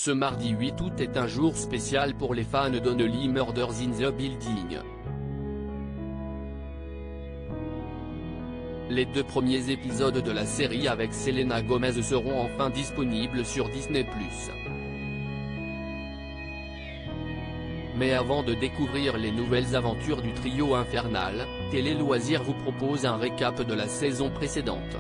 Ce mardi 8 août est un jour spécial pour les fans d'Only Murders in the Building. Les 2 premiers épisodes de la série avec Selena Gomez seront enfin disponibles sur Disney+. Mais avant de découvrir les nouvelles aventures du trio infernal, Télé Loisirs vous propose un récap de la saison précédente.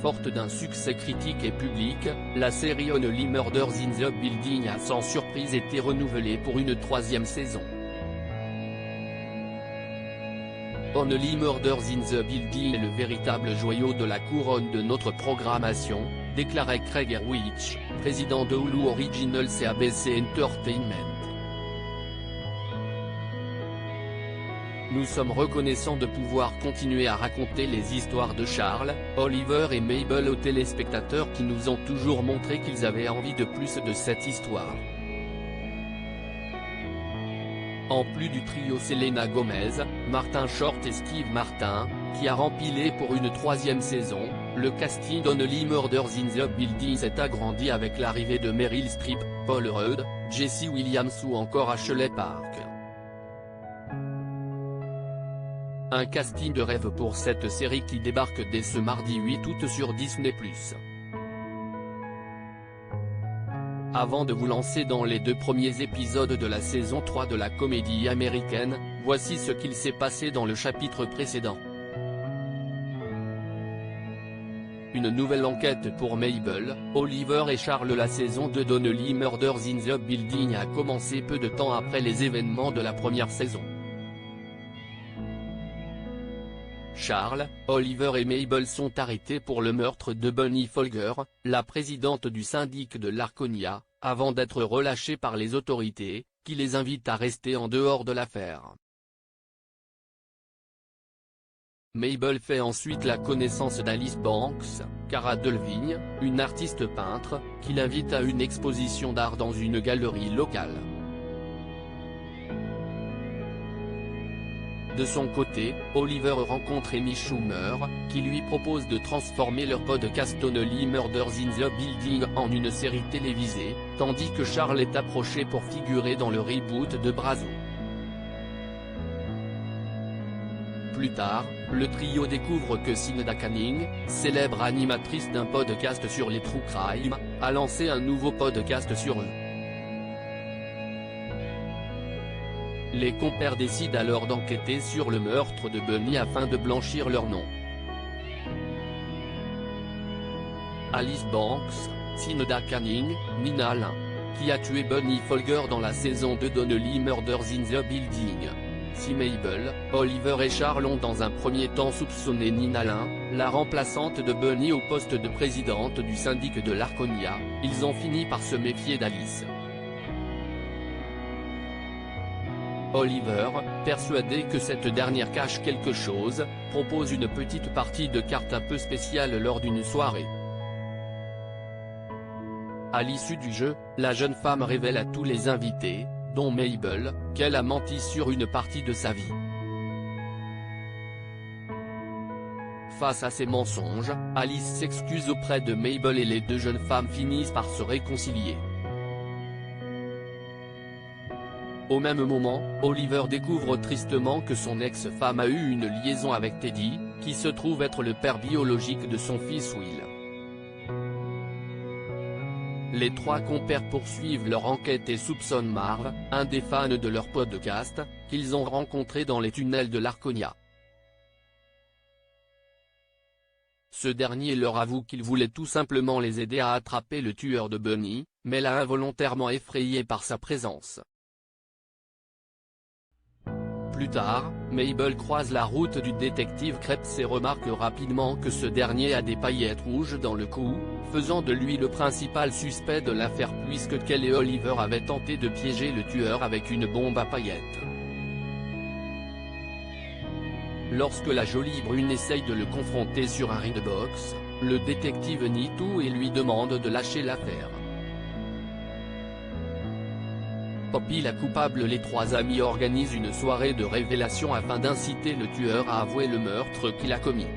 Forte d'un succès critique et public, la série Only Murders in the Building a sans surprise été renouvelée pour une 3e saison. Only Murders in the Building est le véritable joyau de la couronne de notre programmation, déclarait Craig Erwich, président de Hulu Originals et ABC Entertainment. Nous sommes reconnaissants de pouvoir continuer à raconter les histoires de Charles, Oliver et Mabel aux téléspectateurs qui nous ont toujours montré qu'ils avaient envie de plus de cette histoire. En plus du trio Selena Gomez, Martin Short et Steve Martin, qui a rempilé pour une 3e saison, le casting d'Only Murders in the Building s'est agrandi avec l'arrivée de Meryl Streep, Paul Rudd, Jesse Williams ou encore Ashley Park. Un casting de rêve pour cette série qui débarque dès ce mardi 8 août sur Disney+. Avant de vous lancer dans les 2 premiers épisodes de la saison 3 de la comédie américaine, voici ce qu'il s'est passé dans le chapitre précédent. Une nouvelle enquête pour Mabel, Oliver et Charles. La saison 2 d'Only Murders in the Building a commencé peu de temps après les événements de la première saison. Charles, Oliver et Mabel sont arrêtés pour le meurtre de Bunny Folger, la présidente du syndic de l'Arconia, avant d'être relâchés par les autorités, qui les invitent à rester en dehors de l'affaire. Mabel fait ensuite la connaissance d'Alice Banks, Cara Delevingne, une artiste peintre, qui l'invite à une exposition d'art dans une galerie locale. De son côté, Oliver rencontre Amy Schumer, qui lui propose de transformer leur podcast Only Murders in the Building en une série télévisée, tandis que Charles est approché pour figurer dans le reboot de Brazo. Plus tard, le trio découvre que Cinda Canning, célèbre animatrice d'un podcast sur les true crime, a lancé un nouveau podcast sur eux. Les compères décident alors d'enquêter sur le meurtre de Bunny afin de blanchir leur nom. Alice Banks, Cinda Canning, Nina Lin, qui a tué Bunny Folger dans la saison 2 d'Only Murders in the Building. Si Mabel, Oliver et Charles ont dans un premier temps soupçonné Nina Lin, la remplaçante de Bunny au poste de présidente du syndic de l'Arconia, ils ont fini par se méfier d'Alice. Oliver, persuadé que cette dernière cache quelque chose, propose une petite partie de cartes un peu spéciale lors d'une soirée. À l'issue du jeu, la jeune femme révèle à tous les invités, dont Mabel, qu'elle a menti sur une partie de sa vie. Face à ces mensonges, Alice s'excuse auprès de Mabel et les 2 jeunes femmes finissent par se réconcilier. Au même moment, Oliver découvre tristement que son ex-femme a eu une liaison avec Teddy, qui se trouve être le père biologique de son fils Will. Les 3 compères poursuivent leur enquête et soupçonnent Marv, un des fans de leur podcast, qu'ils ont rencontré dans les tunnels de l'Arconia. Ce dernier leur avoue qu'il voulait tout simplement les aider à attraper le tueur de Bunny, mais l'a involontairement effrayé par sa présence. Plus tard, Mabel croise la route du détective Krebs et remarque rapidement que ce dernier a des paillettes rouges dans le cou, faisant de lui le principal suspect de l'affaire puisque Kelly et Oliver avaient tenté de piéger le tueur avec une bombe à paillettes. Lorsque la jolie brune essaye de le confronter sur un ring de boxe, le détective nie tout et lui demande de lâcher l'affaire. Poppy la coupable. Les 3 amis organisent une soirée de révélation afin d'inciter le tueur à avouer le meurtre qu'il a commis.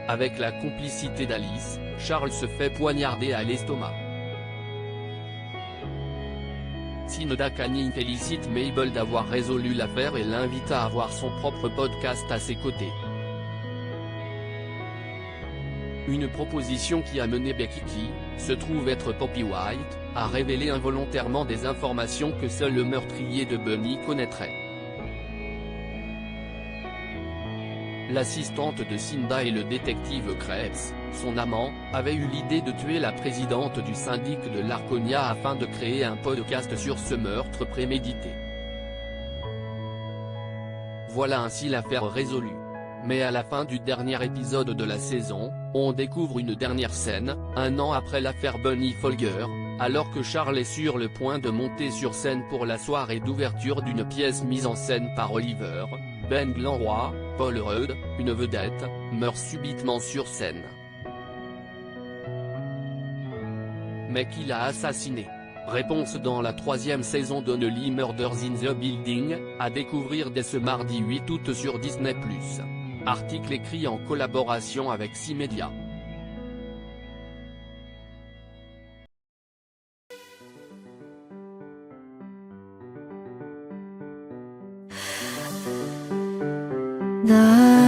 Avec la complicité d'Alice, Charles se fait poignarder à l'estomac. Synoda Canning félicite Mabel d'avoir résolu l'affaire et l'invite à avoir son propre podcast à ses côtés. Une proposition qui a mené Becky qui, se trouve être Poppy White, à révéler involontairement des informations que seul le meurtrier de Bunny connaîtrait. L'assistante de Cinda et le détective Krebs, son amant, avaient eu l'idée de tuer la présidente du syndic de l'Arconia afin de créer un podcast sur ce meurtre prémédité. Voilà ainsi l'affaire résolue. Mais à la fin du dernier épisode de la saison, on découvre une dernière scène, un an après l'affaire Bunny Folger, alors que Charles est sur le point de monter sur scène pour la soirée d'ouverture d'une pièce mise en scène par Oliver. Ben Glenroy, Paul Rudd, une vedette, meurt subitement sur scène. Mais qui l'a assassiné? Réponse dans la 3e saison d'Only Murders in the Building, à découvrir dès ce mardi 8 août sur Disney+. Article écrit en collaboration avec C-Media. The